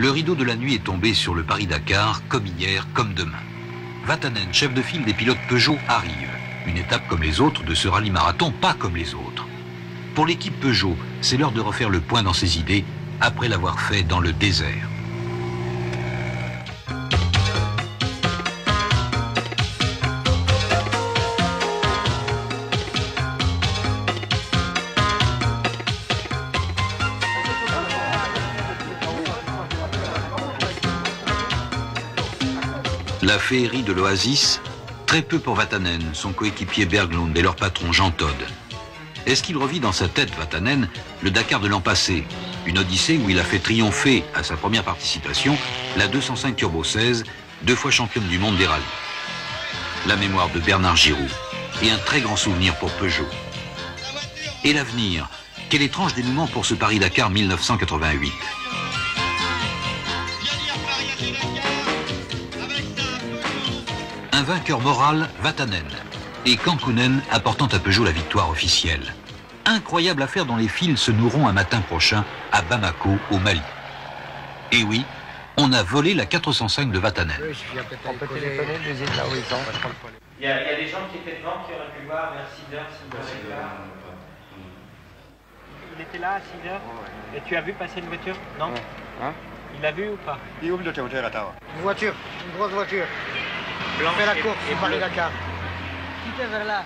Le rideau de la nuit est tombé sur le Paris-Dakar, comme hier, comme demain. Vatanen, chef de file des pilotes Peugeot, arrive. Une étape comme les autres de ce rallye-marathon, pas comme les autres. Pour l'équipe Peugeot, c'est l'heure de refaire le point dans ses idées, après l'avoir fait dans le désert. La féerie de l'Oasis, très peu pour Vatanen, son coéquipier Berglund et leur patron Jean Todt. Est-ce qu'il revit dans sa tête, Vatanen, le Dakar de l'an passé, une odyssée où il a fait triompher, à sa première participation, la 205 Turbo 16, 2 fois championne du monde des rallyes. La mémoire de Bernard Giraud et un très grand souvenir pour Peugeot. Et l'avenir, quel étrange dénouement pour ce Paris-Dakar 1988. Un vainqueur moral, Vatanen, et Kankkunen apportant à Peugeot la victoire officielle. Incroyable affaire dont les fils se noueront un matin prochain à Bamako, au Mali. Et oui, on a volé la 405 de Vatanen. On peut téléphoner, je les ai là où ils sont. Il y a des gens qui étaient devant qui auraient pu voir vers 6h, 6h15. Il était là à 6h. Et tu as vu passer une voiture? Non? Hein? Il l'a vu ou pas? Une Voiture, une grosse voiture. On fait la course, c'est Paris-Dakar. Qui était vers là?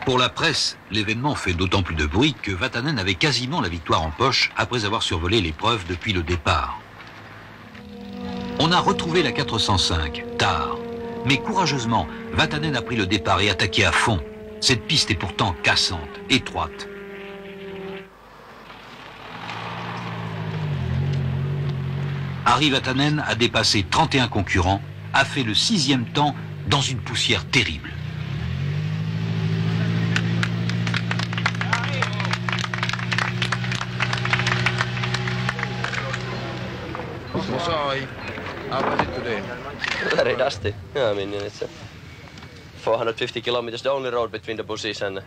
Pour la presse, l'événement fait d'autant plus de bruit que Vatanen avait quasiment la victoire en poche après avoir survolé l'épreuve depuis le départ. On a retrouvé la 405, tard. Mais courageusement, Vatanen a pris le départ et attaqué à fond. Cette piste est pourtant cassante, étroite. Harry Vatanen a dépassé 31 concurrents, a fait le 6e temps dans une poussière terrible. Bonsoir Harry. How was it today? Very dusty. I mean, it's 450 kilometers the only road between the buses and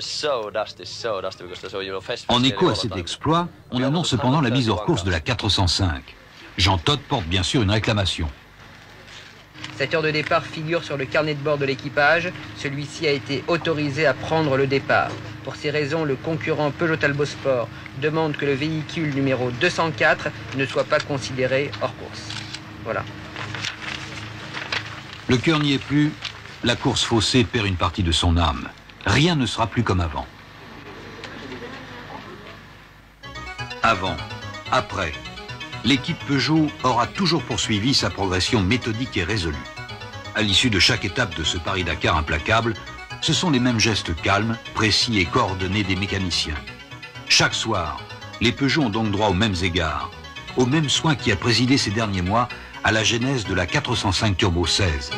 so dusty because there's so festival. En écho à cet exploit, on annonce cependant la mise hors course de la 405. Jean Todt porte bien sûr une réclamation. Cette heure de départ figure sur le carnet de bord de l'équipage. Celui-ci a été autorisé à prendre le départ. Pour ces raisons, le concurrent Peugeot Talbot Sport demande que le véhicule numéro 204 ne soit pas considéré hors course. Voilà. Le cœur n'y est plus, la course faussée perd une partie de son âme. Rien ne sera plus comme avant. Avant, après, l'équipe Peugeot aura toujours poursuivi sa progression méthodique et résolue. À l'issue de chaque étape de ce Paris-Dakar implacable, ce sont les mêmes gestes calmes, précis et coordonnés des mécaniciens. Chaque soir, les Peugeot ont donc droit aux mêmes égards, au même soin qui a présidé ces derniers mois à la genèse de la 405 Turbo 16.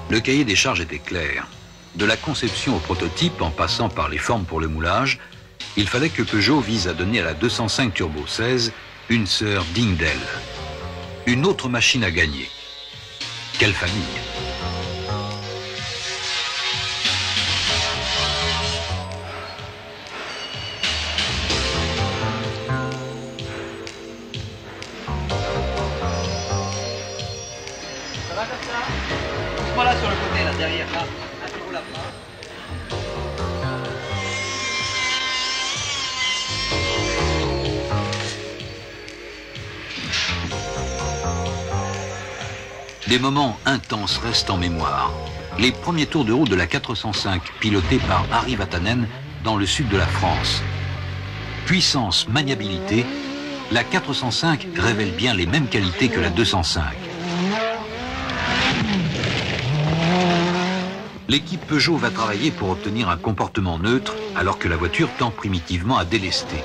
Le cahier des charges était clair. De la conception au prototype, en passant par les formes pour le moulage, il fallait que Peugeot vise à donner à la 205 Turbo 16 une sœur digne d'elle. Une autre machine à gagner. Quelle famille! Voilà sur le côté, là, derrière, là. Des moments intenses restent en mémoire. Les premiers tours de route de la 405, pilotés par Harry Vatanen dans le sud de la France. Puissance, maniabilité, la 405 révèle bien les mêmes qualités que la 205. L'équipe Peugeot va travailler pour obtenir un comportement neutre alors que la voiture tend primitivement à délester.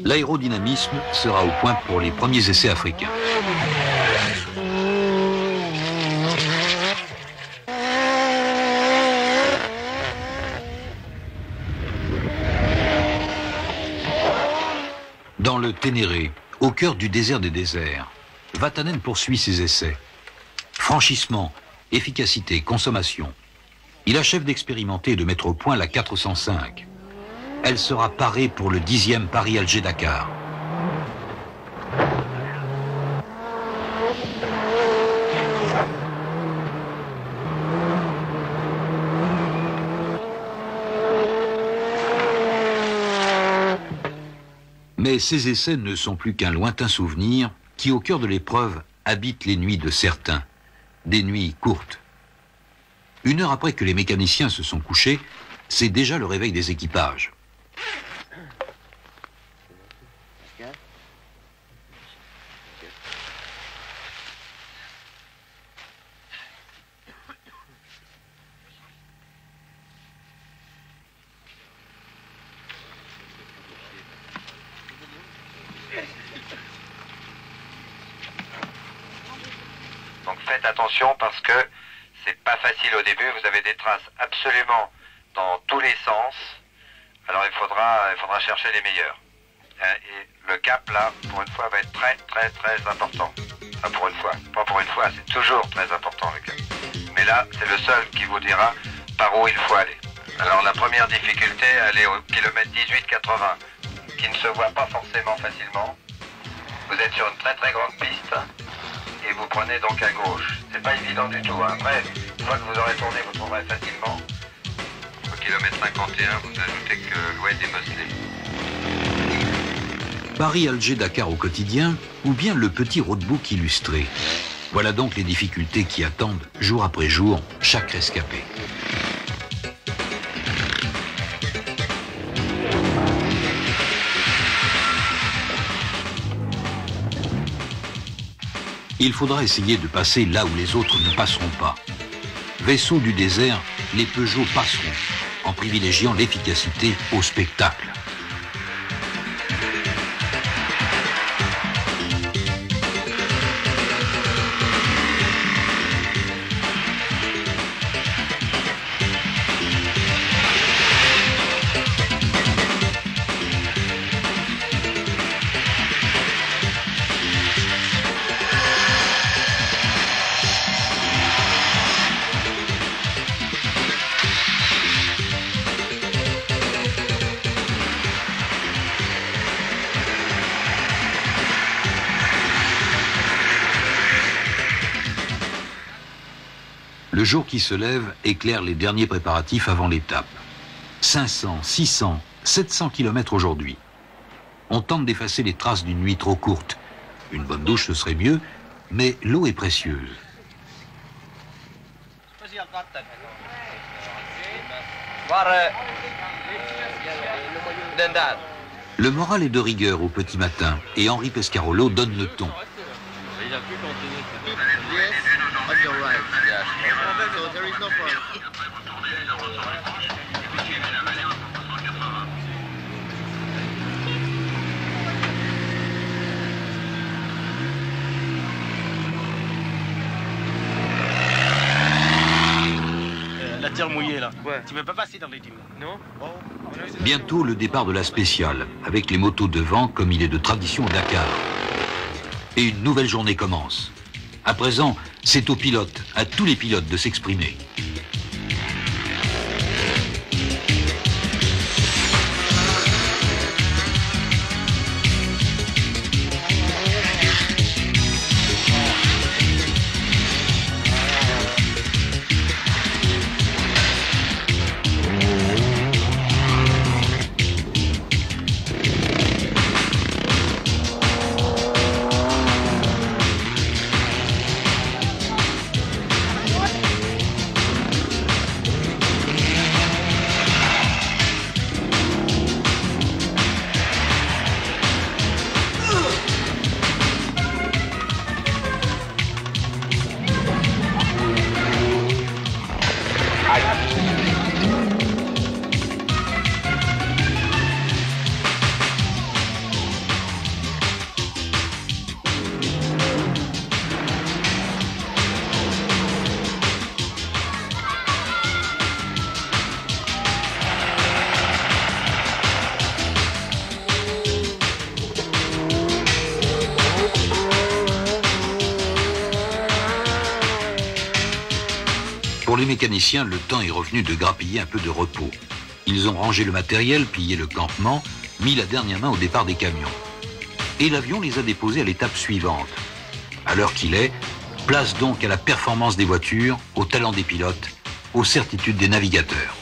L'aérodynamisme sera au point pour les premiers essais africains. Dans le Ténéré, au cœur du désert des déserts, Vatanen poursuit ses essais. Franchissement, efficacité, consommation. Il achève d'expérimenter et de mettre au point la 405. Elle sera parée pour le 10e Paris-Alger-Dakar. Mais ces essais ne sont plus qu'un lointain souvenir qui, au cœur de l'épreuve, habite les nuits de certains. Des nuits courtes. 1 heure après que les mécaniciens se sont couchés, c'est déjà le réveil des équipages. Donc faites attention parce que c'est pas facile au début, vous avez des traces absolument dans tous les sens, alors il faudra chercher les meilleurs. Et le cap là, pour une fois, va être très important. Enfin, pour une fois, pas pour une fois, c'est toujours très important le cap. Mais là, c'est le seul qui vous dira par où il faut aller. Alors la première difficulté, elle est au kilomètre 18-80, qui ne se voit pas forcément facilement. Vous êtes sur une très grande piste. Et vous prenez donc à gauche. C'est pas évident du tout. Hein. Après, une fois que vous aurez tourné, vous trouverez facilement. Au kilomètre 51, vous ajoutez que l'ouest est bosselé. Paris-Alger-Dakar au quotidien, ou bien le petit roadbook illustré. Voilà donc les difficultés qui attendent, jour après jour, chaque rescapé. Il faudra essayer de passer là où les autres ne passeront pas. Vaisseaux du désert, les Peugeot passeront, en privilégiant l'efficacité au spectacle. Le jour qui se lève éclaire les derniers préparatifs avant l'étape. 500, 600, 700 km aujourd'hui. On tente d'effacer les traces d'une nuit trop courte. Une bonne douche, ce serait mieux, mais l'eau est précieuse. Le moral est de rigueur au petit matin et Henri Pescarolo donne le ton. La terre mouillée là. Ouais. Tu ne peux pas passer dans les dunes. Non. Bientôt le départ de la spéciale, avec les motos devant comme il est de tradition au Dakar. Et une nouvelle journée commence. À présent, c'est aux pilotes, à tous les pilotes de s'exprimer. Pour les mécaniciens, le temps est revenu de grappiller un peu de repos. Ils ont rangé le matériel, pillé le campement, mis la dernière main au départ des camions. Et l'avion les a déposés à l'étape suivante. À l'heure qu'il est, place donc à la performance des voitures, au talent des pilotes, aux certitudes des navigateurs.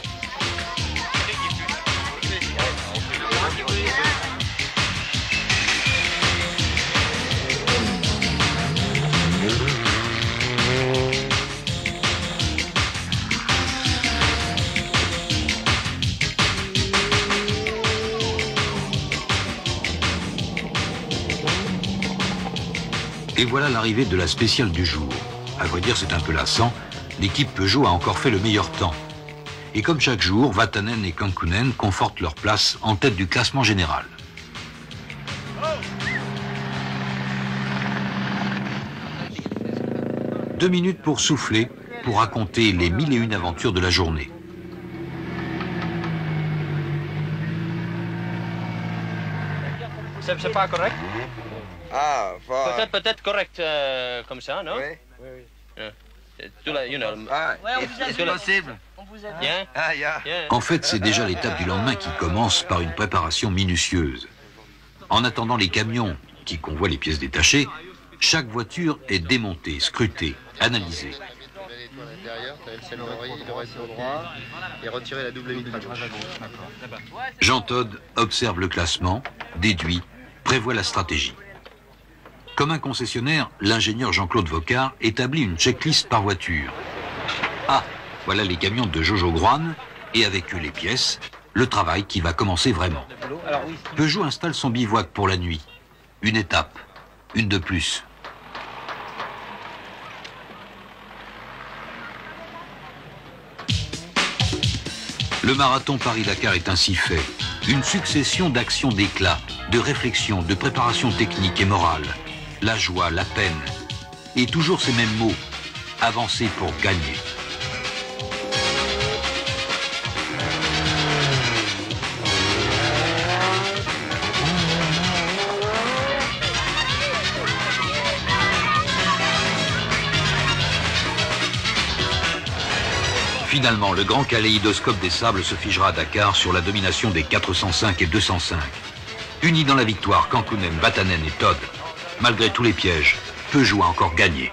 Et voilà l'arrivée de la spéciale du jour. À vrai dire, c'est un peu lassant. L'équipe Peugeot a encore fait le meilleur temps. Et comme chaque jour, Vatanen et Kankkunen confortent leur place en tête du classement général. Deux minutes pour souffler, pour raconter les 1001 aventures de la journée. C'est pas correct? Ah, Peut-être correct comme ça, non? Oui. You know. Ah, c'est possible. Yeah. Ah, yeah. En fait, c'est déjà l'étape du lendemain qui commence par une préparation minutieuse. En attendant les camions qui convoient les pièces détachées, chaque voiture est démontée, scrutée, analysée. Et retirer la double vitre à gauche. Jean Todt observe le classement, déduit, prévoit la stratégie. Comme un concessionnaire, l'ingénieur Jean-Claude Vocard établit une checklist par voiture. Ah, voilà les camions de Jojo Groan, et avec eux les pièces, le travail qui va commencer vraiment. Peugeot installe son bivouac pour la nuit. Une étape, une de plus. Le marathon Paris-Dakar est ainsi fait. Une succession d'actions d'éclat, de réflexion, de préparation technique et morale. La joie, la peine. Et toujours ces mêmes mots. Avancer pour gagner. Finalement, le grand kaléidoscope des sables se figera à Dakar sur la domination des 405 et 205. Unis dans la victoire, Kankkunen, Vatanen et Todt. Malgré tous les pièges, Peugeot a encore gagné.